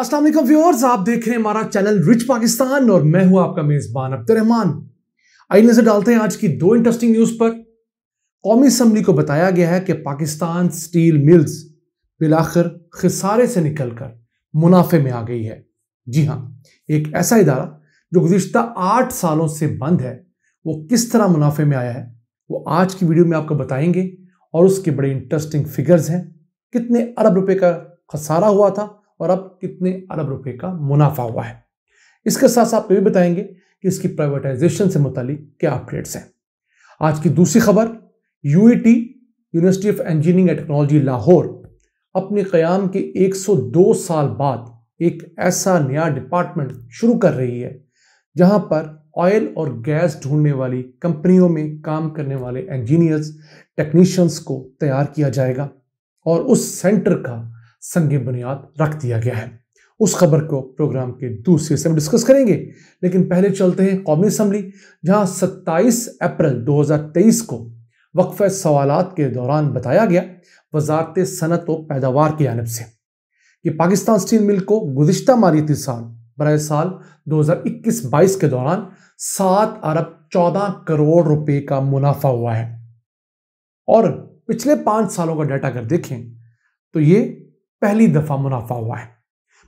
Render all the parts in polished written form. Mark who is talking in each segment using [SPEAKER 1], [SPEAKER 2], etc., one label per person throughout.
[SPEAKER 1] अस्सलाम वालेकुम व्यूअर्स, आप देख रहे हैं हमारा चैनल रिच पाकिस्तान और मैं हूं आपका मेजबान अब्दुर्रहमान। आइए नजर डालते हैं आज की दो इंटरेस्टिंग न्यूज पर। कौमी असम्बली को बताया गया है कि पाकिस्तान स्टील मिल्स बिलाखिर खसारे से निकलकर मुनाफे में आ गई है। जी हां, एक ऐसा इदारा जो गुज़िश्ता 8 सालों से बंद है, वो किस तरह मुनाफे में आया है वो आज की वीडियो में आपको बताएंगे। और उसके बड़े इंटरेस्टिंग फिगर्स हैं, कितने अरब रुपए का खसारा हुआ था और अब कितने अरब रुपए का मुनाफा हुआ है। इसके साथ साथ आपको भी बताएंगे कि इसकी प्राइवेटाइजेशन से मुतालिक क्या अपडेट्स हैं। आज की दूसरी खबर, UET university of engineering and technology Lahore अपने क़याम के 102 साल बाद एक ऐसा नया डिपार्टमेंट शुरू कर रही है जहां पर ऑयल और गैस ढूंढने वाली कंपनियों में काम करने वाले इंजीनियर्स, टेक्नीशियंस को तैयार किया जाएगा और उस सेंटर का संग बुनियाद रख दिया गया है। उस खबर को प्रोग्राम के दूसरे हिस्से में डिस्कस करेंगे, लेकिन पहले चलते हैं कौमी असम्बली, जहां 27 अप्रैल 2023 को वक्फे सवालात के दौरान बताया गया वजारत सनत व पैदावार की जानिब से कि पाकिस्तान स्टील मिल को गुज़िश्ता मालियाती साल बराए साल 2021-22 के दौरान 7 अरब 14 करोड़ रुपए का मुनाफा हुआ है। और पिछले 5 सालों का डाटा अगर देखें तो ये पहली दफा मुनाफा हुआ है।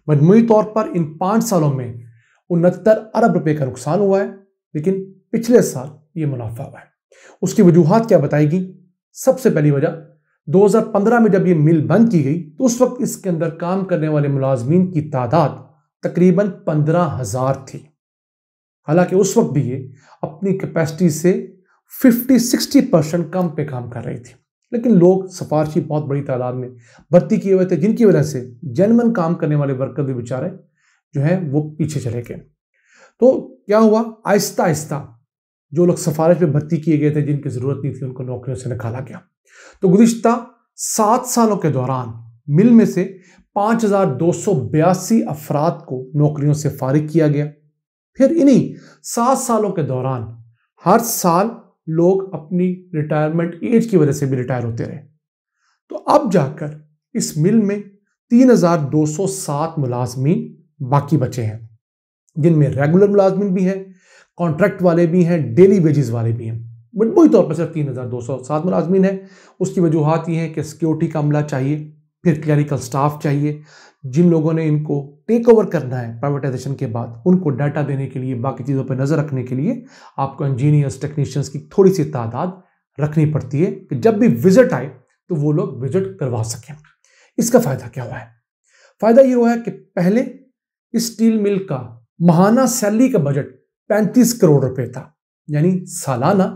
[SPEAKER 1] मजमूई तौर पर इन 5 सालों में 69 अरब रुपए का नुकसान हुआ है, लेकिन पिछले साल ये मुनाफा हुआ है। उसकी वजूहात क्या बताएगी? सबसे पहली वजह, 2015 में जब ये मिल बंद की गई तो उस वक्त इसके अंदर काम करने वाले मुलाजमीन की तादाद तकरीबन 15,000 थी। हालांकि उस वक्त भी ये अपनी कैपेसिटी से 50-60% कम पे काम कर रही थी, लेकिन लोग सिफारशी बहुत बड़ी तादाद में भर्ती किए हुए थे, जिनकी वजह से जेन्युइन काम करने वाले वर्कर भी बेचारे जो है वो पीछे चले गए। तो क्या हुआ, आहिस्ता आहिस्ता जो लोग सिफारिश पे भर्ती किए गए थे, जिनकी जरूरत नहीं थी, उनको नौकरियों से निकाला गया। तो गुज़िश्ता 7 सालों के दौरान मिल में से 5,282 अफराद को नौकरियों से फारिग किया गया। फिर इन्हीं 7 सालों के दौरान हर साल लोग अपनी रिटायरमेंट एज की वजह से भी रिटायर होते रहे। तो अब जाकर इस मिल में 3,207 मुलाजमीन बाकी बचे हैं, जिनमें रेगुलर मुलाजमीन भी हैं, कॉन्ट्रैक्ट वाले भी हैं, डेली वेजेस वाले भी हैं। मजमूई तौर पर सिर्फ 3,207 मुलाजमीन है। उसकी वजूहात ये हैं कि सिक्योरिटी का अमला चाहिए, फिर क्लरिकल स्टाफ चाहिए, जिन लोगों ने इनको टेक ओवर करना है प्राइवेटाइजेशन के बाद, उनको डाटा देने के लिए, बाकी चीज़ों पर नज़र रखने के लिए आपको इंजीनियर्स, टेक्नीशियंस की थोड़ी सी तादाद रखनी पड़ती है कि जब भी विजिट आए तो वो लोग विजिट करवा सकें। इसका फ़ायदा क्या हुआ है? फ़ायदा ये हुआ है कि पहले इस स्टील मिल का माहाना सैलरी का बजट 35 करोड़ रुपए था, यानी सालाना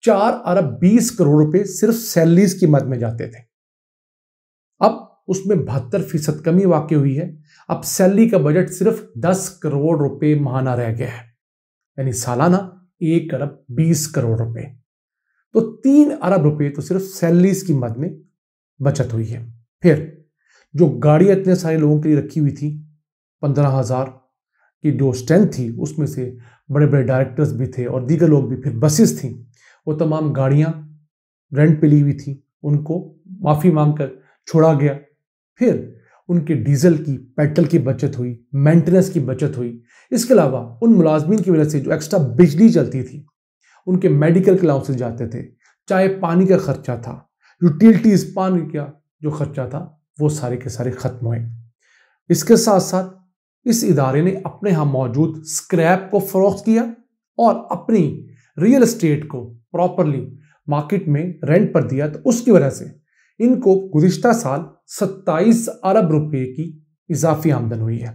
[SPEAKER 1] 4 अरब 20 करोड़ रुपए सिर्फ सैलरीज की मद में जाते थे। अब उसमें 72% कमी वाक़ई हुई है। अब सैलरी का बजट सिर्फ 10 करोड़ रुपए माहाना रह गया है, यानी सालाना 1 अरब 20 करोड़ रुपए। तो 3 अरब रुपए तो सिर्फ सैलरीज की मद में बचत हुई है। फिर जो गाड़ियां इतने सारे लोगों के लिए रखी हुई थी, 15,000 की जो स्ट्रेंथ थी, उसमें से बड़े बड़े डायरेक्टर्स भी थे और दीगर लोग भी, फिर बसेस थी, वो तमाम गाड़ियां रेंट पे ली हुई थी, उनको माफ़ी मांगकर छोड़ा गया। फिर उनके डीजल की, पेट्रोल की बचत हुई, मेंटेनेंस की बचत हुई। इसके अलावा उन मुलाजमीन की वजह से जो एक्स्ट्रा बिजली चलती थी, उनके मेडिकल के अलाउंसेस जाते थे, चाहे पानी का खर्चा था, यूटिलिटीज, पानी का जो खर्चा था, वो सारे के सारे खत्म हुए। इसके साथ साथ इस इदारे ने अपने यहाँ मौजूद स्क्रैप को फरोख्त किया और अपनी रियल एस्टेट को प्रॉपरली मार्केट में रेंट पर दिया। तो उसकी वजह से इनको गुज़िश्ता साल 27 अरब रुपए की इजाफी आमदन हुई है।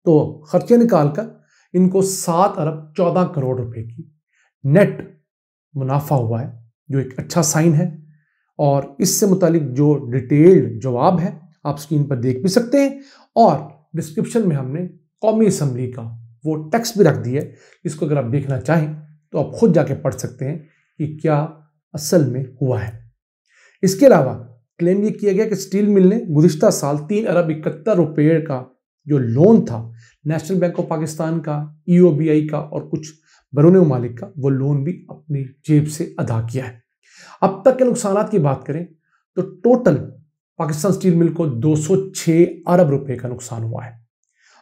[SPEAKER 1] तो खर्चे निकालकर इनको 7 अरब 14 करोड़ रुपए की नेट मुनाफा हुआ है, जो एक अच्छा साइन है। और इससे मुतालिक जो डिटेल्ड जवाब है आप स्क्रीन पर देख भी सकते हैं, और डिस्क्रिप्शन में हमने कौमी असम्बली का वो टेक्स्ट भी रख दिया है, इसको अगर आप देखना चाहें तो आप खुद जाके पढ़ सकते हैं कि क्या असल में हुआ है। इसके अलावा क्लेम ये किया गया कि स्टील मिल ने गुज़िश्ता साल 3 अरब 71 रुपये का जो लोन था नेशनल बैंक ऑफ पाकिस्तान का, EOBI का और कुछ बैरून ममालिक का, वो लोन भी अपनी जेब से अदा किया है। अब तक के नुकसानात की बात करें तो टोटल पाकिस्तान स्टील मिल को 206 अरब रुपए का नुकसान हुआ है।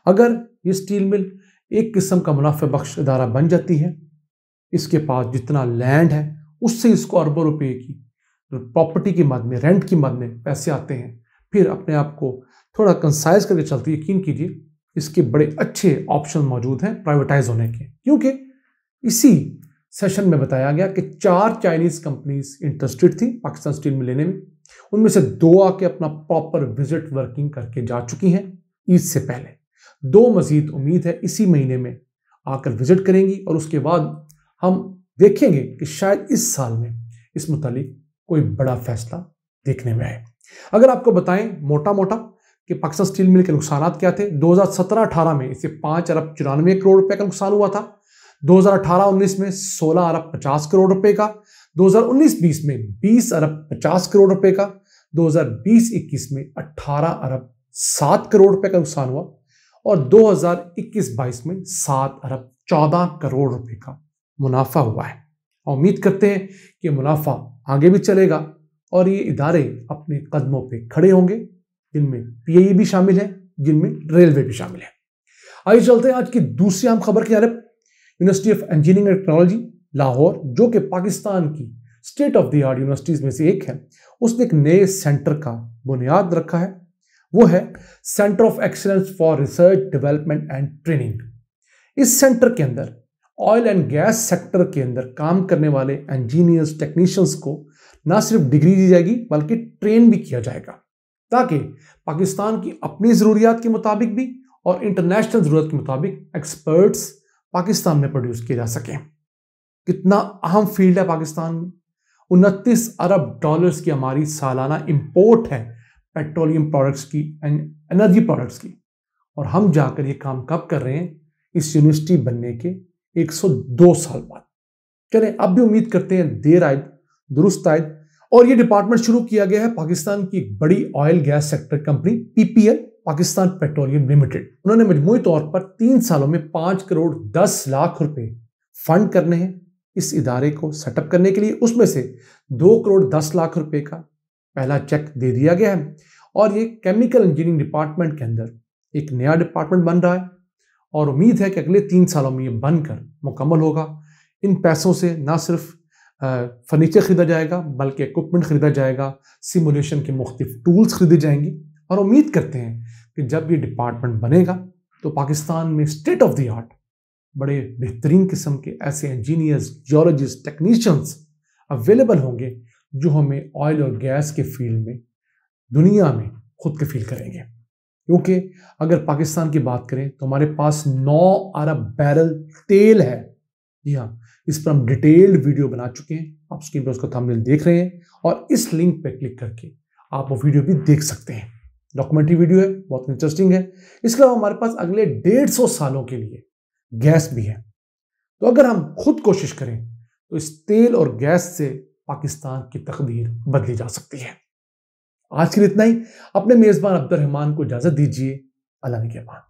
[SPEAKER 1] अगर ये स्टील मिल एक किस्म का मुनाफे बख्श इदारा बन जाती है, इसके पास जितना लैंड है उससे इसको अरबों रुपए की प्रॉपर्टी की मद में, रेंट की मद में पैसे आते हैं, फिर अपने आप को थोड़ा कंसाइज करके चलती, यकीन कीजिए इसके बड़े अच्छे ऑप्शन मौजूद हैं प्राइवेटाइज होने के। क्योंकि इसी सेशन में बताया गया कि 4 चाइनीज कंपनीज इंटरेस्टेड थी पाकिस्तान स्टील मिल लेने में, उनमें से 2 आके अपना प्रॉपर विजिट वर्किंग करके जा चुकी हैं ईद से पहले। 2 मजीद उम्मीद है इसी महीने में आकर विजिट करेंगी और उसके बाद हम देखेंगे कि शायद इस साल में इस मुतालिक कोई बड़ा फैसला देखने में आए। अगर आपको बताएं मोटा मोटा कि पाकिस्तान स्टील मिल के नुकसान क्या थे, 2017-18 में इसे 5 अरब 94 करोड़ रुपए का नुकसान हुआ था, 2018-19 में 16 अरब 50 करोड़ रुपए का, 2019-20 में 20 अरब 50 करोड़ रुपए का, 2020-21 में 18 अरब 7 करोड़ रुपए का नुकसान हुआ और 2021-22 में 7 अरब 14 करोड़ रुपए का मुनाफा हुआ है। और उम्मीद करते हैं कि मुनाफा आगे भी चलेगा और ये इदारे अपने कदमों पे खड़े होंगे, जिनमें पीआईई भी शामिल है, जिनमें रेलवे भी शामिल है। आइए चलते हैं आज की दूसरी अहम खबर की तरफ। University of engineering and technology Lahore, जो कि पाकिस्तान की state of the art universities में से एक है, उसने एक नए सेंटर का बुनियाद रखा है। वो है centre of excellence for research development and training. इस सेंटर के अंदर ऑयल एंड गैस सेक्टर के अंदर काम करने वाले इंजीनियर्स, टेक्नीशियंस को ना सिर्फ डिग्री दी जाएगी बल्कि ट्रेन भी किया जाएगा, ताकि पाकिस्तान की अपनी ज़रूरियात के मुताबिक भी और इंटरनेशनल ज़रूरत के मुताबिक एक्सपर्ट्स पाकिस्तान में प्रोड्यूस किए जा सकें। कितना अहम फील्ड है पाकिस्तान में। 29 अरब डॉलर्स की हमारी सालाना इंपोर्ट है पेट्रोलियम प्रोडक्ट्स की, एनर्जी प्रोडक्ट्स की, और हम जाकर ये काम कब कर रहे हैं? इस यूनिवर्सिटी बनने के 102 साल बाद। चलें, अब भी उम्मीद करते हैं देर आयद दुरुस्त आयद। और ये डिपार्टमेंट शुरू किया गया है पाकिस्तान की एक बड़ी oil gas sector company PPL, Pakistan petroleum limited. उन्होंने मजमूई तौर पर 3 सालों में 5 करोड़ 10 लाख रुपए फंड करने हैं इस इदारे को सेटअप करने के लिए। उसमें से 2 करोड़ 10 लाख रुपए का पहला चेक दे दिया गया है और ये केमिकल इंजीनियरिंग डिपार्टमेंट के अंदर एक नया डिपार्टमेंट बन रहा है और उम्मीद है कि अगले 3 सालों में ये बनकर मुकम्मल होगा। इन पैसों से ना सिर्फ फर्नीचर खरीदा जाएगा बल्कि इक्विपमेंट खरीदा जाएगा, सिमुलेशन के मुख्तलिफ टूल्स खरीदे जाएंगे और उम्मीद करते हैं कि जब ये डिपार्टमेंट बनेगा तो पाकिस्तान में स्टेट ऑफ द आर्ट बड़े बेहतरीन किस्म के ऐसे इंजीनियर्स, जियोलॉजिस्ट, टेक्नीशियंस अवेलेबल होंगे जो हमें ऑयल और गैस के फील्ड में दुनिया में खुद कफील करेंगे। क्योंकि अगर पाकिस्तान की बात करें तो हमारे पास 9 अरब बैरल तेल है। जी हाँ, इस पर हम डिटेल्ड वीडियो बना चुके हैं, आप स्क्रीन पर उसका थंबनेल देख रहे हैं और इस लिंक पर क्लिक करके आप वो वीडियो भी देख सकते हैं। डॉक्यूमेंट्री वीडियो है, बहुत इंटरेस्टिंग है। इसके अलावा हमारे पास अगले 150 सालों के लिए गैस भी है। तो अगर हम खुद कोशिश करें तो इस तेल और गैस से पाकिस्तान की तकदीर बदली जा सकती है। आज के लिए इतना ही। अपने मेजबान अब्दुल रहमान को इजाजत दीजिए। अल्लाह ने के बाद।